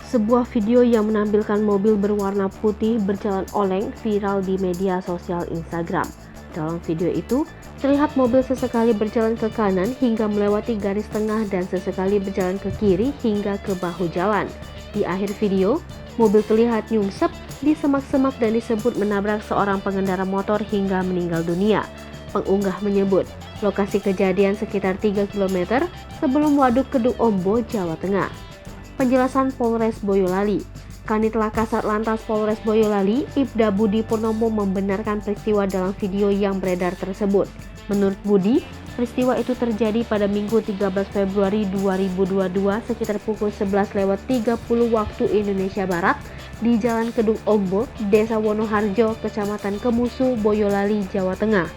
Sebuah video yang menampilkan mobil berwarna putih berjalan oleng viral di media sosial Instagram. Dalam video itu, terlihat mobil sesekali berjalan ke kanan hingga melewati garis tengah dan sesekali berjalan ke kiri hingga ke bahu jalan. Di akhir video, mobil terlihat nyungsep di semak-semak dan disebut menabrak seorang pengendara motor hingga meninggal dunia. Pengunggah menyebut, lokasi kejadian sekitar 3 km sebelum Waduk Kedung Ombo, Jawa Tengah. Penjelasan Polres Boyolali. Kanit Laka Satlantas Polres Boyolali, Ibda Budi Purnomo membenarkan peristiwa dalam video yang beredar tersebut. Menurut Budi, peristiwa itu terjadi pada Minggu 13 Februari 2022 sekitar pukul 11.30 waktu Indonesia Barat di Jalan Kedung Ombo, Desa Wonoharjo, Kecamatan Kemusu, Boyolali, Jawa Tengah.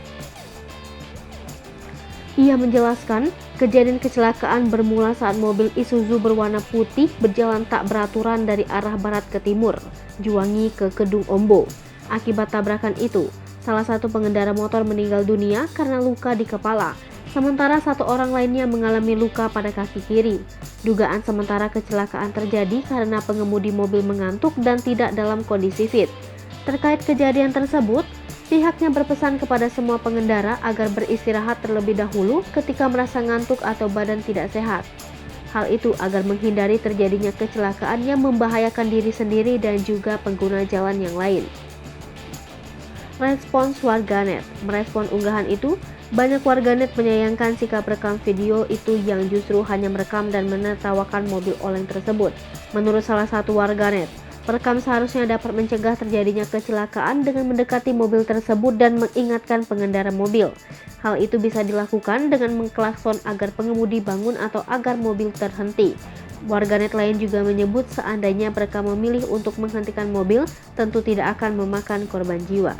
Ia menjelaskan, kejadian kecelakaan bermula saat mobil Isuzu berwarna putih berjalan tak beraturan dari arah barat ke timur, Juwangi ke Kedung Ombo. Akibat tabrakan itu, salah satu pengendara motor meninggal dunia karena luka di kepala, sementara satu orang lainnya mengalami luka pada kaki kiri. Dugaan sementara kecelakaan terjadi karena pengemudi mobil mengantuk dan tidak dalam kondisi fit. Terkait kejadian tersebut, pihaknya berpesan kepada semua pengendara agar beristirahat terlebih dahulu ketika merasa ngantuk atau badan tidak sehat. Hal itu agar menghindari terjadinya kecelakaan yang membahayakan diri sendiri dan juga pengguna jalan yang lain. Respons warganet. Merespon unggahan itu, banyak warganet menyayangkan sikap rekam video itu yang justru hanya merekam dan menertawakan mobil oleng tersebut. Menurut salah satu warganet, perekam seharusnya dapat mencegah terjadinya kecelakaan dengan mendekati mobil tersebut dan mengingatkan pengendara mobil. Hal itu bisa dilakukan dengan mengklakson agar pengemudi bangun atau agar mobil terhenti. Warganet lain juga menyebut seandainya mereka memilih untuk menghentikan mobil, tentu tidak akan memakan korban jiwa.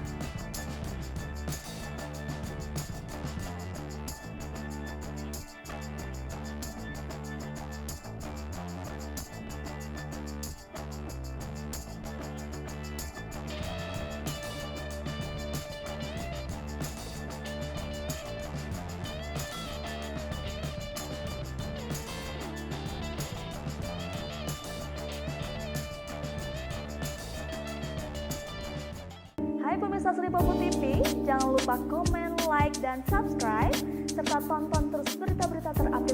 Hai pemirsa Sri Popo TV, jangan lupa komen, like, dan subscribe, serta tonton terus berita-berita terupdate